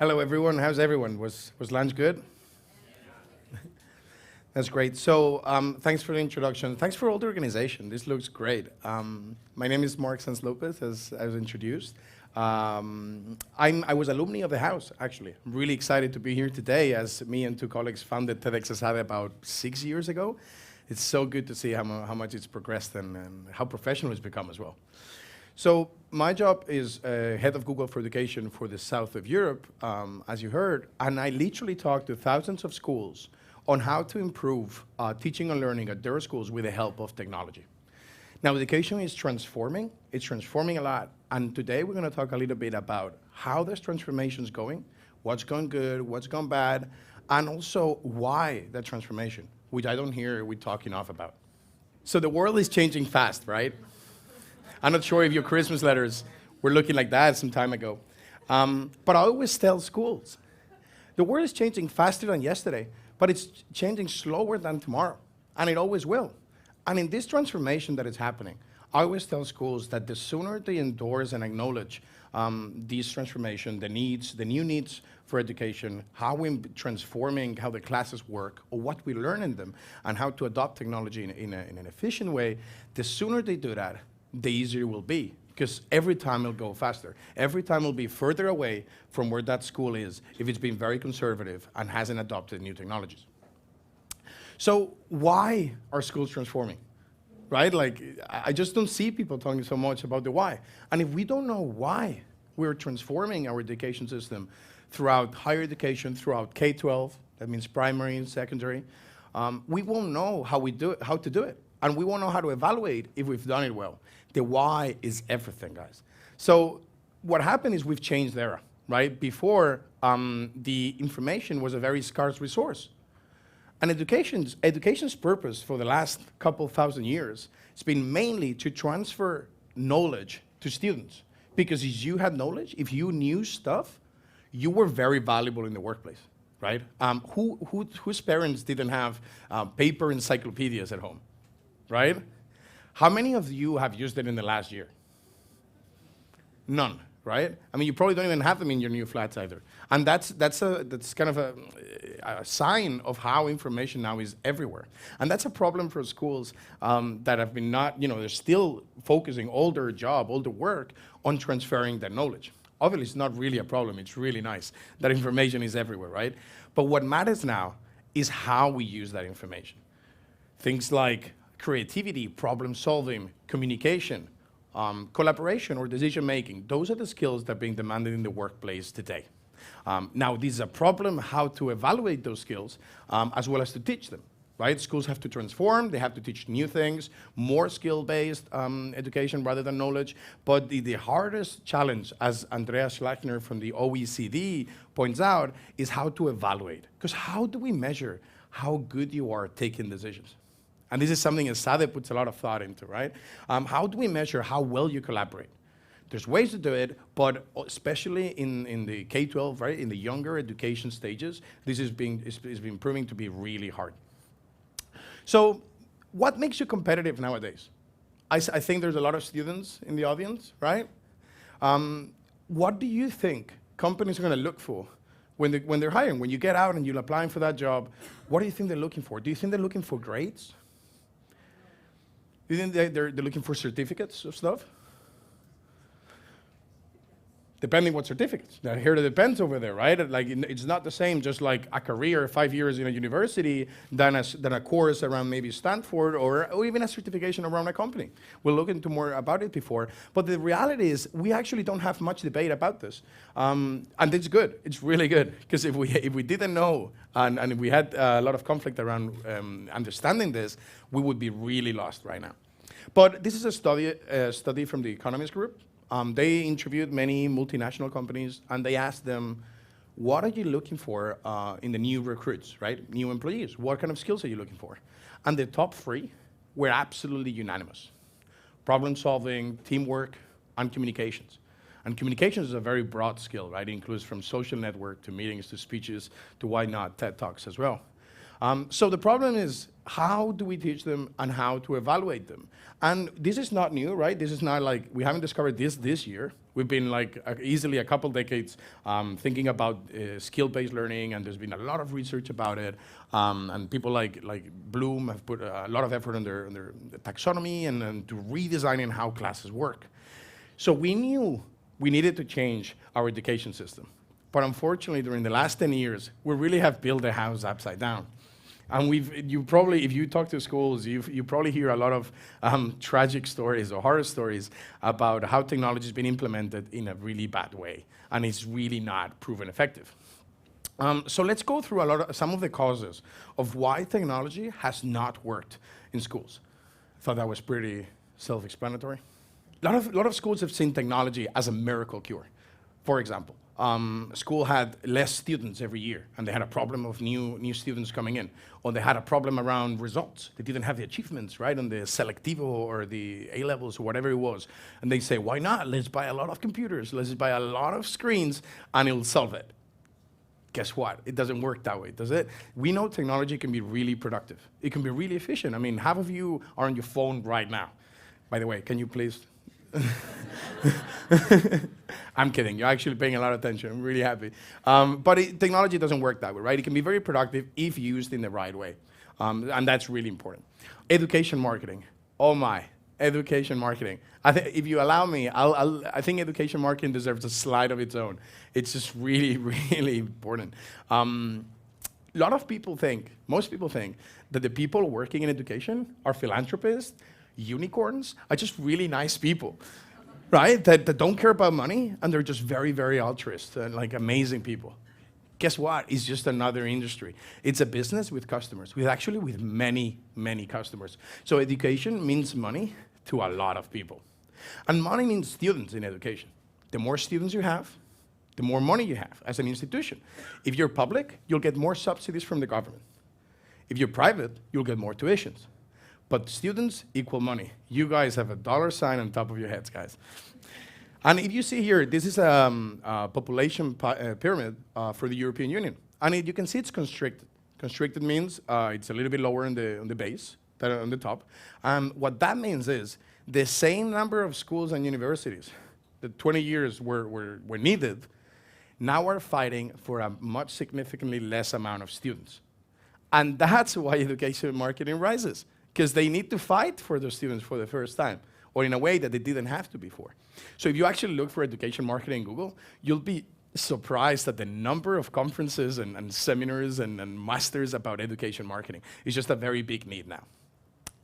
Hello, everyone. How's everyone? Was lunch good? That's great. So thanks for the introduction. Thanks for all the organization. This looks great. My name is Marc Sanz López, as I was introduced. I was alumni of the house, actually. I'm really excited to be here today, as me and two colleagues founded TEDxESADE about 6 years ago. It's so good to see how much it's progressed and how professional it's become as well. So my job is head of Google for Education for the south of Europe, as you heard, and I literally talk to thousands of schools on how to improve teaching and learning at their schools with the help of technology. Now, education is transforming. It's transforming a lot, and today we're going to talk a little bit about how this transformation is going, what's going good, what's gone bad, and also why that transformation, which I don't hear we talk enough about. So the world is changing fast, right? I'm not sure if your Christmas letters were looking like that some time ago. But I always tell schools, the world is changing faster than yesterday, but it's changing slower than tomorrow, and it always will. And in this transformation that is happening, I always tell schools that the sooner they endorse and acknowledge this transformation, the new needs for education, how we're transforming how the classes work, or what we learn in them, and how to adopt technology in an efficient way, the sooner they do that, the easier it will be, because every time it'll go faster. Every time it'll be further away from where that school is if it's been very conservative and hasn't adopted new technologies. So why are schools transforming, right? Like, I just don't see people talking so much about the why. And if we don't know why we're transforming our education system throughout higher education, throughout K-12, that means primary and secondary, we won't know how to do it. And we won't know how to evaluate if we've done it well. The why is everything, guys. So what happened is we've changed the era, right? Before, the information was a very scarce resource. And education's purpose for the last couple thousand years has been mainly to transfer knowledge to students. Because if you had knowledge, if you knew stuff, you were very valuable in the workplace, right? Whose parents didn't have paper encyclopedias at home, right? How many of you have used it in the last year? None, right? I mean, you probably don't even have them in your new flats either. And that's kind of a sign of how information now is everywhere. And that's a problem for schools that have been they're still focusing all their job, all their work on transferring that knowledge. Obviously, it's not really a problem. It's really nice that information is everywhere, right? But what matters now is how we use that information. Things like creativity, problem solving, communication, collaboration or decision making. Those are the skills that are being demanded in the workplace today. Now, this is a problem how to evaluate those skills as well as to teach them, right? Schools have to transform, they have to teach new things, more skill-based education rather than knowledge. But the hardest challenge, as Andreas Schlachner from the OECD points out, is how to evaluate. Because how do we measure how good you are taking decisions? And this is something EdSADE puts a lot of thought into, right? How do we measure how well you collaborate? There's ways to do it, but especially in the K-12, right, in the younger education stages, this is been proving to be really hard. So what makes you competitive nowadays? I think there's a lot of students in the audience, right? What do you think companies are going to look for when they're hiring? When you get out and you're applying for that job, what do you think they're looking for? Do you think they're looking for grades? Do you think they're looking for certificates of stuff? Depending what certificates. Now, here it depends over there, right? Like, it's not the same just like a career, 5 years in a university, than a course around maybe Stanford or even a certification around a company. We'll look into more about it before. But the reality is we actually don't have much debate about this. And it's good. It's really good. Because if we didn't know and if we had a lot of conflict around understanding this, we would be really lost right now. But this is a study from the Economist Group. They interviewed many multinational companies, and they asked them, what are you looking for in the new recruits, right? New employees. What kind of skills are you looking for? And the top three were absolutely unanimous. Problem solving, teamwork, and communications. And communications is a very broad skill, right? It includes from social network to meetings to speeches to why not TED Talks as well. So the problem is, how do we teach them and how to evaluate them? And this is not new, right? This is not like, we haven't discovered this year. We've been like easily a couple decades thinking about skill-based learning, and there's been a lot of research about it. And people like Bloom have put a lot of effort on their taxonomy and to redesigning how classes work. So we knew we needed to change our education system. But unfortunately, during the last 10 years, we really have built the house upside down. And you probably, if you talk to schools, you probably hear a lot of tragic stories or horror stories about how technology has been implemented in a really bad way, and it's really not proven effective. So let's go through some of the causes of why technology has not worked in schools. I thought that was pretty self-explanatory. A lot of schools have seen technology as a miracle cure. For example, school had less students every year, and they had a problem of new students coming in, or they had a problem around results. They didn't have the achievements, right, on the selectivo or the A-levels or whatever it was. And they say, why not? Let's buy a lot of computers, let's buy a lot of screens, and it'll solve it. Guess what? It doesn't work that way, does it? We know technology can be really productive. It can be really efficient. I mean, half of you are on your phone right now. By the way, can you please? I'm kidding. You're actually paying a lot of attention. I'm really happy. But technology doesn't work that way, right? It can be very productive if used in the right way. And that's really important. Education marketing. Oh my, education marketing. If you allow me, I think education marketing deserves a slide of its own. It's just really, really important. Most people think that the people working in education are philanthropists, unicorns, are just really nice people, right? That don't care about money, and they're just very, very altruist and like amazing people. Guess what? It's just another industry. It's a business with customers, with many, many customers. So education means money to a lot of people. And money means students in education. The more students you have, the more money you have as an institution. If you're public, you'll get more subsidies from the government. If you're private, you'll get more tuitions. But students equal money. You guys have a dollar sign on top of your heads, guys. And if you see here, this is a population pyramid for the European Union. And you can see it's constricted. Constricted means it's a little bit lower on the base than on the top. What that means is the same number of schools and universities that 20 years were needed now are fighting for a much significantly less amount of students. And that's why education marketing rises, because they need to fight for those students for the first time, or in a way that they didn't have to before. So if you actually look for education marketing in Google, you'll be surprised at the number of conferences and seminars and masters about education marketing. It's just a very big need now.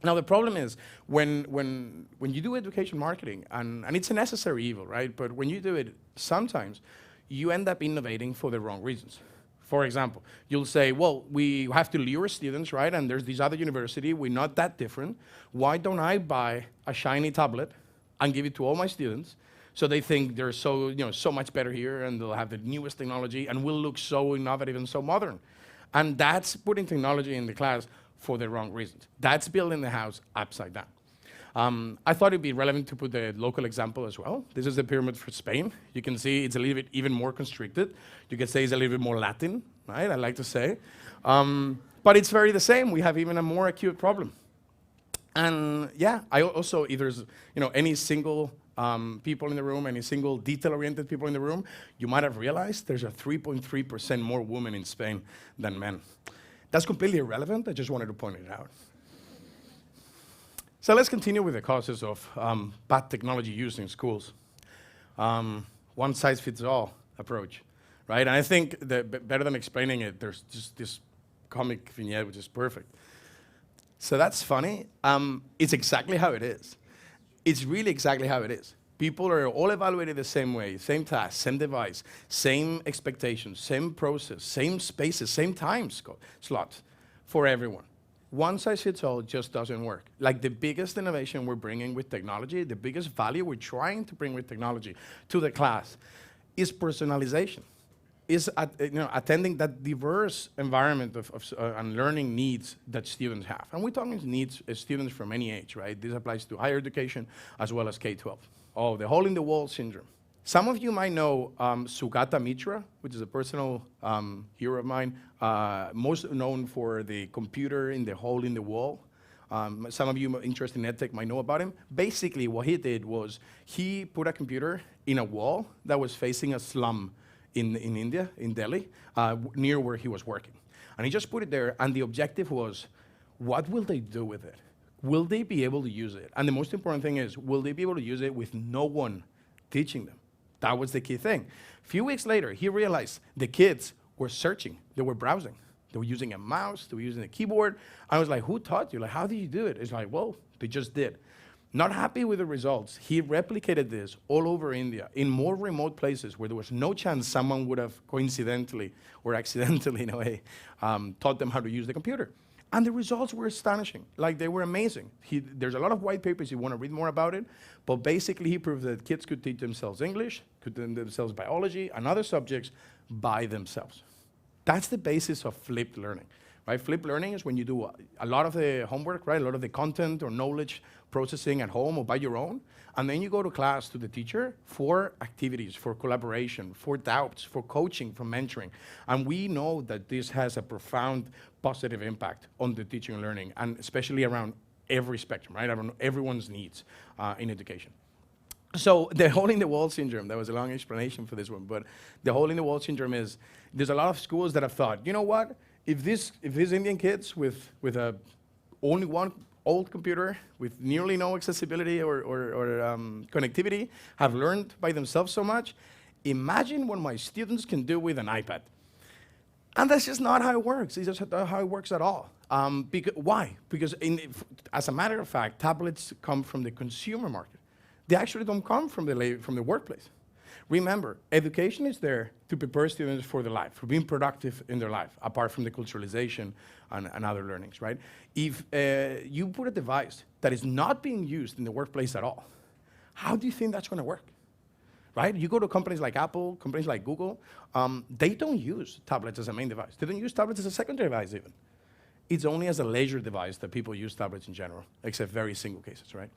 Now the problem is, when you do education marketing, and it's a necessary evil, right? But when you do it, sometimes you end up innovating for the wrong reasons. For example, you'll say, well, we have to lure students, right? And there's this other university, we're not that different. Why don't I buy a shiny tablet and give it to all my students so they think they're so much better here, and they'll have the newest technology and will look so innovative and so modern? And that's putting technology in the class for the wrong reasons. That's building the house upside down. I thought it'd be relevant to put the local example as well. This is the pyramid for Spain. You can see it's a little bit even more constricted. You could say it's a little bit more Latin, right? I like to say. But it's very the same. We have even a more acute problem. And yeah, I also, if there's any single people in the room, any single detail-oriented people in the room, you might have realized there's a 3.3% more women in Spain than men. That's completely irrelevant. I just wanted to point it out. So let's continue with the causes of bad technology used in schools. One-size-fits-all approach, right? And I think that better than explaining it, there's just this comic vignette which is perfect. So that's funny. It's exactly how it is. It's really exactly how it is. People are all evaluated the same way, same task, same device, same expectations, same process, same spaces, same time slots for everyone. One size fits all just doesn't work. Like the biggest innovation we're bringing with technology, the biggest value we're trying to bring with technology to the class is personalization, is attending that diverse environment and learning needs that students have. And we're talking needs students from any age, right? This applies to higher education as well as K-12. Oh, the hole in the wall syndrome. Some of you might know Sugata Mitra, which is a personal hero of mine, most known for the computer in the hole in the wall. Some of you interested in EdTech might know about him. Basically, what he did was he put a computer in a wall that was facing a slum in India, in Delhi, near where he was working. And he just put it there, and the objective was, what will they do with it? Will they be able to use it? And the most important thing is, will they be able to use it with no one teaching them? That was the key thing. A few weeks later, he realized the kids were searching, they were browsing. They were using a mouse, they were using a keyboard. I was like, who taught you? Like, how did you do it? It's like, well, they just did. Not happy with the results, he replicated this all over India, in more remote places where there was no chance someone would have coincidentally or accidentally, in a way, taught them how to use the computer. And the results were astonishing. Like, they were amazing. There's a lot of white papers if you want to read more about it, but basically he proved that kids could teach themselves English, could teach themselves biology, and other subjects by themselves. That's the basis of flipped learning, right? Flipped learning is when you do a lot of the homework, right? A lot of the content or knowledge processing at home or by your own, and then you go to class to the teacher for activities, for collaboration, for doubts, for coaching, for mentoring. And we know that this has a profound positive impact on the teaching and learning, and especially around every spectrum, right? Around everyone's needs in education. So the hole in the wall syndrome, that was a long explanation for this one, but the hole in the wall syndrome is, there's a lot of schools that have thought, you know what, if these Indian kids with only one old computer, with nearly no accessibility or connectivity, have learned by themselves so much, imagine what my students can do with an iPad. And that's just not how it works. It's just not how it works at all. Why? Because as a matter of fact, tablets come from the consumer market. They actually don't come from the workplace. Remember, education is there to prepare students for their life, for being productive in their life, apart from the culturalization and other learnings, right? If you put a device that is not being used in the workplace at all, how do you think that's going to work? Right? You go to companies like Apple, companies like Google, they don't use tablets as a main device. They don't use tablets as a secondary device even. It's only as a leisure device that people use tablets in general, except very single cases, right?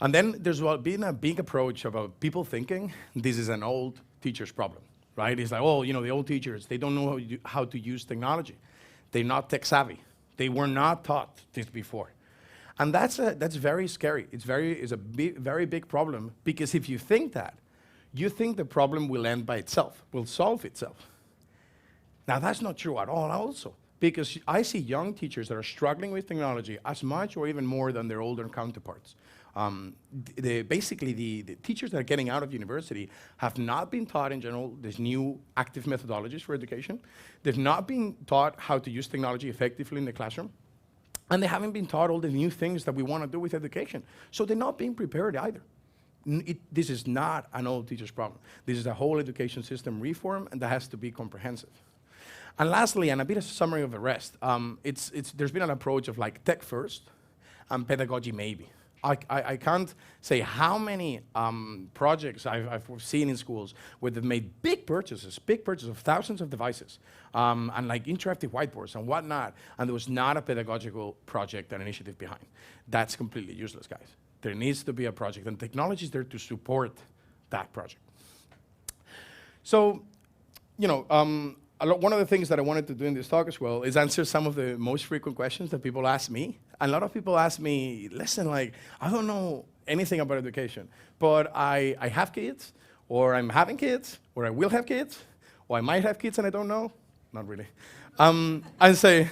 And then there's been a big approach about people thinking this is an old teacher's problem, right? It's like, oh, you know, the old teachers, they don't know how to use technology. They're not tech savvy. They were not taught this before. And that's very scary. It's a very big problem, because if you think that, you think the problem will end by itself, will solve itself. Now, that's not true at all also, because I see young teachers that are struggling with technology as much or even more than their older counterparts. Basically, the teachers that are getting out of university have not been taught in general these new active methodologies for education. They've not been taught how to use technology effectively in the classroom. And they haven't been taught all the new things that we want to do with education. So they're not being prepared either. This is not an old teacher's problem. This is a whole education system reform, and that has to be comprehensive. And lastly, and a bit of a summary of the rest, there's been an approach of like tech first and pedagogy maybe. I can't say how many projects I've seen in schools where they've made big purchases of thousands of devices, and like interactive whiteboards and whatnot, and there was not a pedagogical project and initiative behind. That's completely useless, guys. There needs to be a project, and technology is there to support that project. So, you know, one of the things that I wanted to do in this talk as well is answer some of the most frequent questions that people ask me. And a lot of people ask me, listen, like, I don't know anything about education, but I have kids, or I'm having kids, or I will have kids, or I might have kids and I don't know. Not really. And say,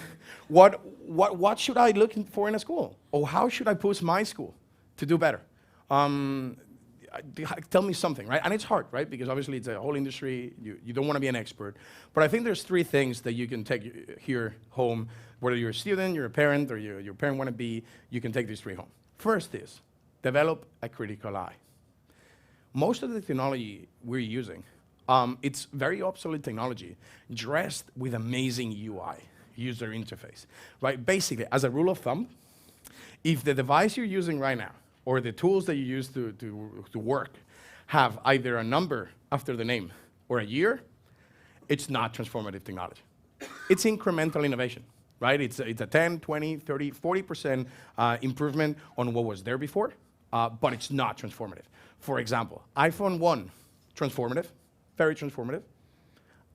what should I look for in a school? Or how should I push my school to do better? Tell me something, right? And it's hard, right? Because obviously it's a whole industry. You don't want to be an expert. But I think there's 3 things that you can take here home. Whether you're a student, you're a parent, or your parent want to be, you can take these 3 home. First is, develop a critical eye. Most of the technology we're using, it's very obsolete technology dressed with amazing UI, user interface, right? Basically, as a rule of thumb, if the device you're using right now, or the tools that you use to work, have either a number after the name or a year, it's not transformative technology. It's incremental innovation, right? It's a 10, 20, 30, 40% improvement on what was there before, but it's not transformative. For example, iPhone 1, transformative, very transformative.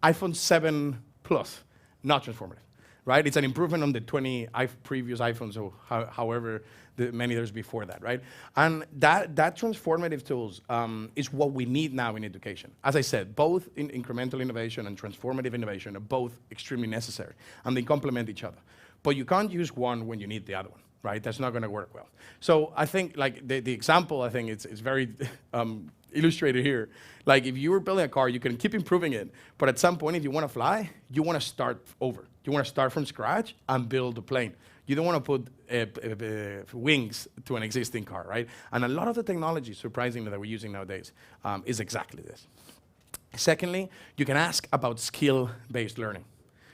iPhone 7 Plus, not transformative, right? It's an improvement on the 20 previous iPhones, or however many there's before that, right? And that transformative tools is what we need now in education. As I said, both in incremental innovation and transformative innovation are both extremely necessary, and they complement each other. But you can't use one when you need the other one, right? That's not gonna work well. So I think like the example, I think it's very illustrated here. Like if you were building a car, you can keep improving it, but at some point if you wanna fly, you wanna start over. You wanna start from scratch and build a plane. You don't wanna put wings to an existing car, right? And a lot of the technology, surprisingly, that we're using nowadays is exactly this. Secondly, you can ask about skill-based learning.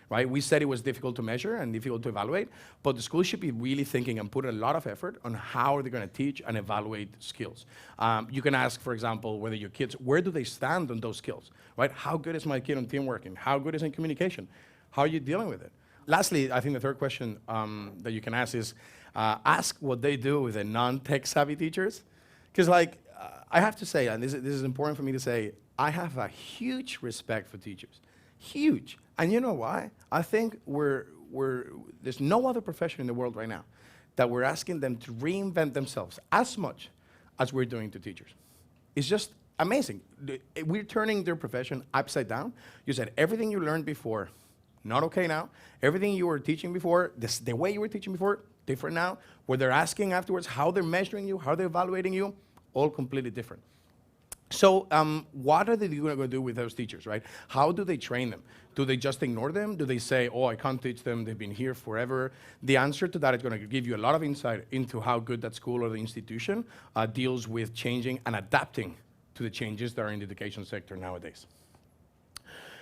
Right? We said it was difficult to measure and difficult to evaluate, but the school should be really thinking and put a lot of effort on how they're going to teach and evaluate skills. You can ask, for example, whether your kids, where do they stand on those skills, right? How good is my kid on teamwork? How good is in communication? How are you dealing with it? Lastly, I think the third question that you can ask is, ask what they do with the non-tech savvy teachers. Because like, I have to say, and this is important for me to say, I have a huge respect for teachers. Huge. And you know why? I think there's no other profession in the world right now that we're asking them to reinvent themselves as much as we're doing to teachers. It's just amazing. We're turning their profession upside down. You said everything you learned before, not okay now. Everything you were teaching before, the way you were teaching before, different now. What they're asking afterwards, how they're measuring you, how they're evaluating you, all completely different. So what are they going to do with those teachers, right? How do they train them? Do they just ignore them? Do they say, oh, I can't teach them, they've been here forever? The answer to that is going to give you a lot of insight into how good that school or the institution deals with changing and adapting to the changes that are in the education sector nowadays.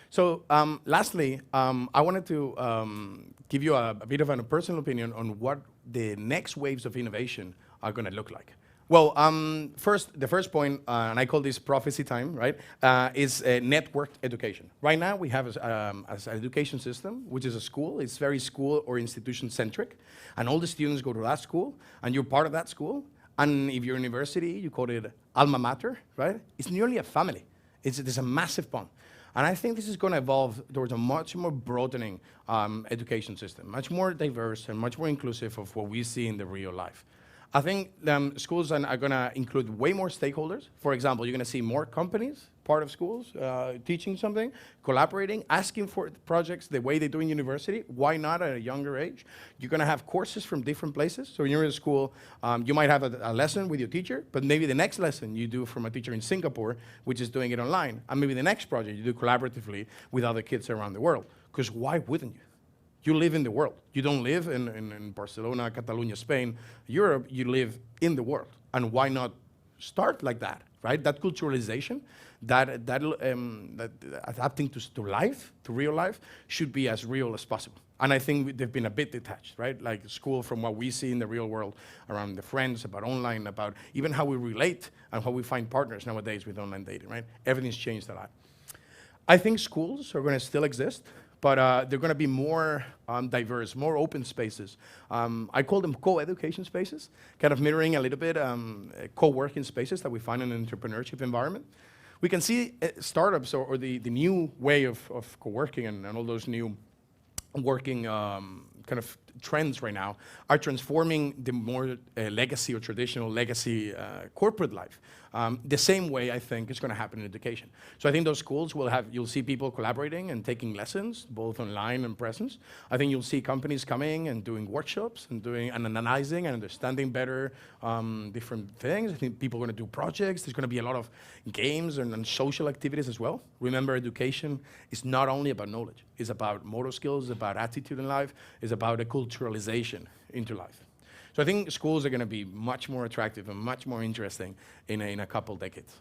So lastly, I wanted to give you a bit of a personal opinion on what the next waves of innovation are going to look like. Well, the first point, and I call this prophecy time, right, is networked education. Right now, we have an education system, which is a school. It's very school or institution-centric, and all the students go to that school, and you're part of that school. And if you're a university, you call it alma mater, right? It's nearly a family. There's a massive bond. And I think this is going to evolve towards a much more broadening education system, much more diverse and much more inclusive of what we see in the real life. I think schools are going to include way more stakeholders. For example, you're going to see more companies, part of schools, teaching something, collaborating, asking for projects the way they do in university. Why not at a younger age? You're going to have courses from different places. So when you're in school, you might have a lesson with your teacher, but maybe the next lesson you do from a teacher in Singapore, which is doing it online. And maybe the next project you do collaboratively with other kids around the world. Because why wouldn't you? You live in the world. You don't live in Barcelona, Catalonia, Spain, Europe. You live in the world. And why not start like that, right? That culturalization, that adapting to life, to real life, should be as real as possible. And I think they've been a bit detached, right? Like school from what we see in the real world around the friends, about online, about even how we relate and how we find partners nowadays with online dating, right? Everything's changed a lot. I think schools are going to still exist, but they're going to be more diverse, more open spaces. I call them co-education spaces, kind of mirroring a little bit co-working spaces that we find in an entrepreneurship environment. We can see startups or the new way of co-working and all those new working kind of trends right now are transforming the more legacy or traditional legacy corporate life. The same way I think is going to happen in education. So I think those schools will have, you'll see people collaborating and taking lessons, both online and presence. I think you'll see companies coming and doing workshops and analyzing and understanding better different things. I think people are going to do projects. There's going to be a lot of games and social activities as well. Remember, education is not only about knowledge. It's about motor skills, it's about attitude in life, it's about a culturalization into life. So I think schools are going to be much more attractive and much more interesting in a couple decades.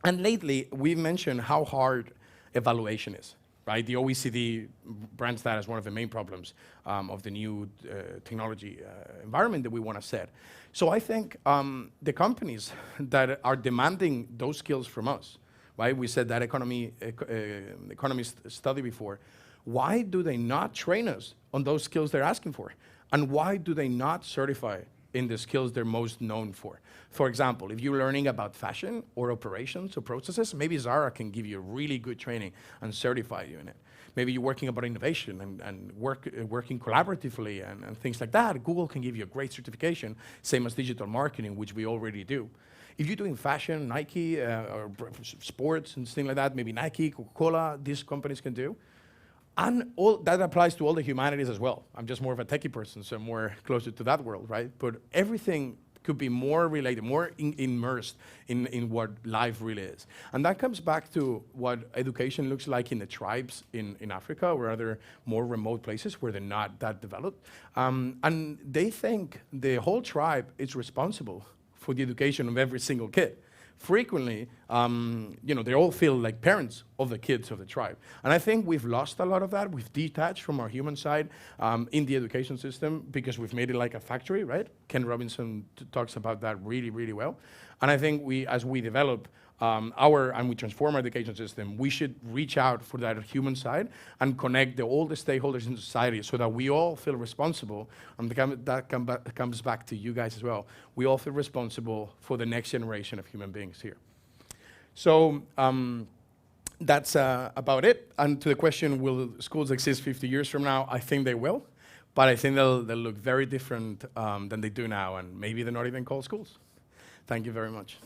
And lately, we've mentioned how hard evaluation is, right? The OECD brands that as one of the main problems of the new technology environment that we want to set. So I think the companies that are demanding those skills from us, right? We said that economists study before. Why do they not train us on those skills they're asking for? And why do they not certify in the skills they're most known for. For example, if you're learning about fashion or operations or processes, maybe Zara can give you really good training and certify you in it. Maybe you're working about innovation and working collaboratively and things like that. Google can give you a great certification, same as digital marketing, which we already do. If you're doing fashion, Nike, or sports and things like that, maybe Nike, Coca-Cola, these companies can do. And all that applies to all the humanities as well. I'm just more of a techie person, so I'm more closer to that world, right? But everything could be more related, more immersed in what life really is. And that comes back to what education looks like in the tribes in Africa or other more remote places where they're not that developed. And they think the whole tribe is responsible for the education of every single kid. Frequently, they all feel like parents of the kids of the tribe. And I think we've lost a lot of that. We've detached from our human side in the education system because we've made it like a factory, right? Ken Robinson talks about that really, really well. And I think as we develop and we transform our education system, we should reach out for that human side and connect all the stakeholders in society so that we all feel responsible, and that comes back to you guys as well. We all feel responsible for the next generation of human beings here. So that's about it. And to the question, will schools exist 50 years from now? I think they will, but I think they'll look very different than they do now, and maybe they're not even called schools. Thank you very much.